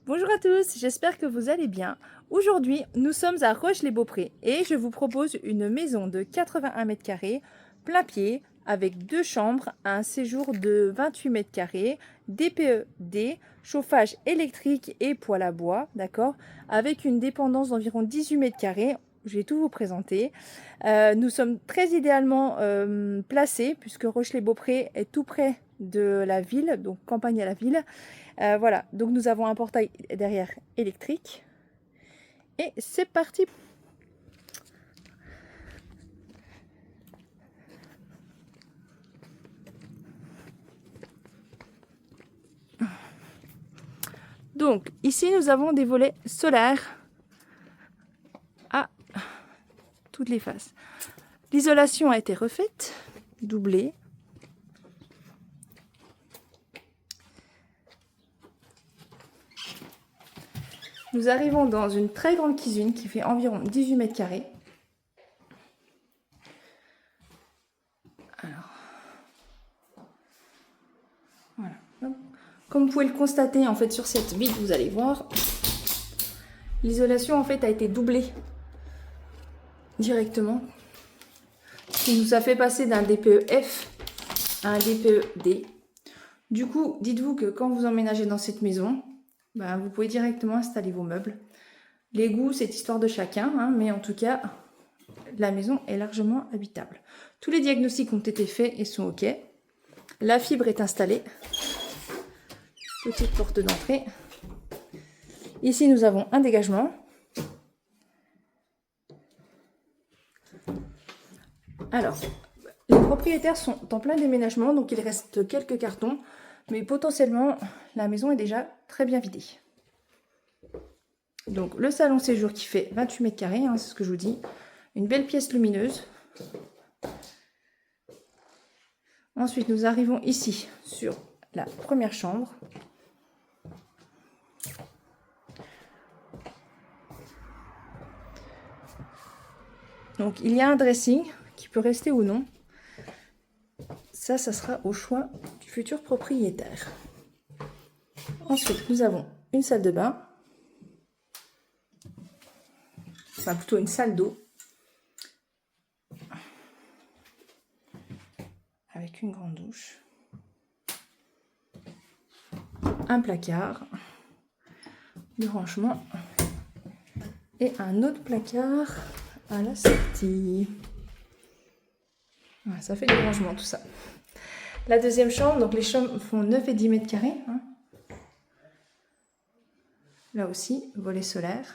Bonjour à tous, j'espère que vous allez bien. Aujourd'hui, nous sommes à Roche-les-Beaupré et je vous propose une maison de 81 mètres carrés, plein pied, avec 2 chambres, un séjour de 28 mètres carrés, DPE-D, chauffage électrique et poêle à bois, d'accord, avec une dépendance d'environ 18 mètres carrés. Je vais tout vous présenter. Nous sommes très idéalement placés puisque Roche-les-Beaupré est tout près de la ville, donc campagne à la ville. Voilà, donc nous avons un portail derrière électrique. Et c'est parti. Donc ici nous avons des volets solaires à toutes les faces. L'isolation a été refaite, doublée. Nous arrivons dans une très grande cuisine qui fait environ 18 mètres carrés. Alors, voilà. Comme vous pouvez le constater en fait sur cette vide, vous allez voir, l'isolation en fait a été doublée directement, ce qui nous a fait passer d'un DPE-F à un DPE-D. Du coup, dites-vous que quand vous emménagez dans cette maison, ben, vous pouvez directement installer vos meubles. Les goûts, c'est histoire de chacun, hein, mais en tout cas, la maison est largement habitable. Tous les diagnostics ont été faits et sont OK. La fibre est installée. Petite porte d'entrée. Ici, nous avons un dégagement. Alors, les propriétaires sont en plein déménagement, donc il reste quelques cartons, mais potentiellement, la maison est déjà très bien vidée. Donc, le salon séjour qui fait 28 mètres carrés, hein, c'est ce que je vous dis. Une belle pièce lumineuse. Ensuite, nous arrivons ici sur la première chambre. Donc, il y a un dressing qui peut rester ou non. Ça sera au choix du futur propriétaire. Ensuite, nous avons une salle de bain. Enfin, plutôt une salle d'eau. Avec une grande douche. Un placard. Du rangement. Et un autre placard à la sortie. Voilà, ça fait du rangement tout ça. La deuxième chambre, donc les chambres font 9 et 10 mètres carrés. Hein. Là aussi, volet solaire.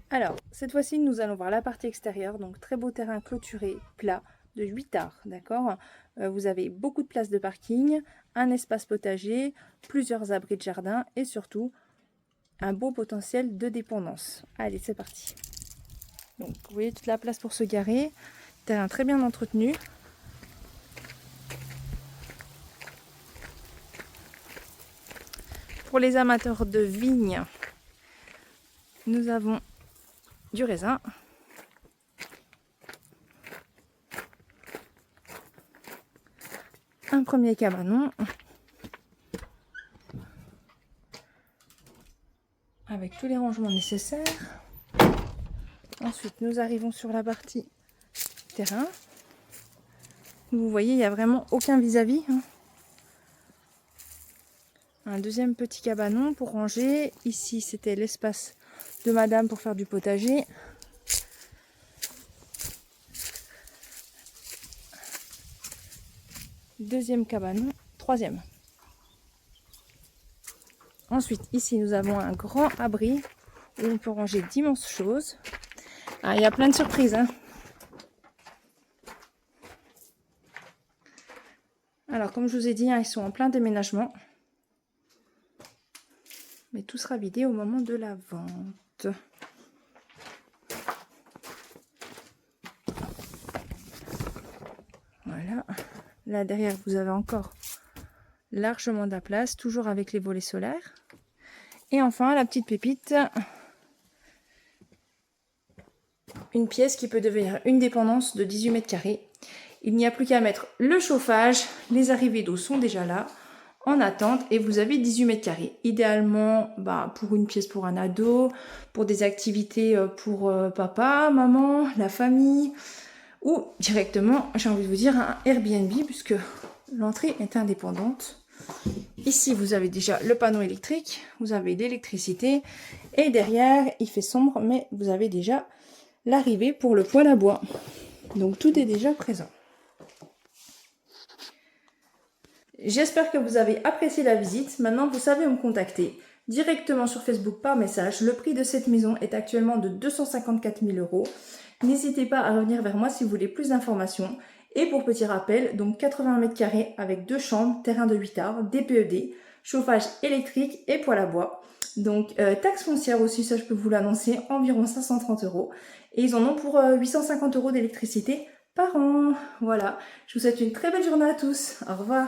Alors, cette fois-ci, nous allons voir la partie extérieure. Donc, très beau terrain clôturé, plat, de 8 arts, d'accord. Vous avez beaucoup de place de parking, un espace potager, plusieurs abris de jardin et surtout, un beau potentiel de dépendance. Allez, c'est parti. Donc, vous voyez toute la place pour se garer. Terrain très bien entretenu. Pour les amateurs de vignes, nous avons du raisin. Un premier cabanon. Avec tous les rangements nécessaires. Ensuite, nous arrivons sur la partie terrain. Vous voyez, il n'y a vraiment aucun vis-à-vis. Hein. Un deuxième petit cabanon pour ranger. Ici, c'était l'espace de madame pour faire du potager. Deuxième cabanon, troisième. Ensuite, ici, nous avons un grand abri où on peut ranger d'immenses choses. Ah, il y a plein de surprises. Hein. Alors, comme je vous ai dit, hein, ils sont en plein déménagement. Mais tout sera vidé au moment de la vente. Voilà. Là, derrière, vous avez encore largement de la place, toujours avec les volets solaires. Et enfin, la petite pépite, une pièce qui peut devenir une dépendance de 18 mètres carrés. Il n'y a plus qu'à mettre le chauffage. Les arrivées d'eau sont déjà là en attente et vous avez 18 mètres carrés. Idéalement pour une pièce pour un ado, pour des activités pour papa, maman, la famille ou directement, j'ai envie de vous dire, un Airbnb puisque l'entrée est indépendante. Ici, vous avez déjà le panneau électrique, vous avez l'électricité et derrière, il fait sombre, mais vous avez déjà l'arrivée pour le poêle à bois. Donc, tout est déjà présent. J'espère que vous avez apprécié la visite. Maintenant, vous savez où me contacter. Directement sur Facebook par message. Le prix de cette maison est actuellement de 254 000 €. N'hésitez pas à revenir vers moi si vous voulez plus d'informations. Et pour petit rappel, donc 80 mètres carrés avec 2 chambres, terrain de 8 arbres, DPED, chauffage électrique et poêle à bois. Donc taxe foncière aussi, ça je peux vous l'annoncer, environ 530 €. Et ils en ont pour 850 € d'électricité par an. Voilà, je vous souhaite une très belle journée à tous. Au revoir.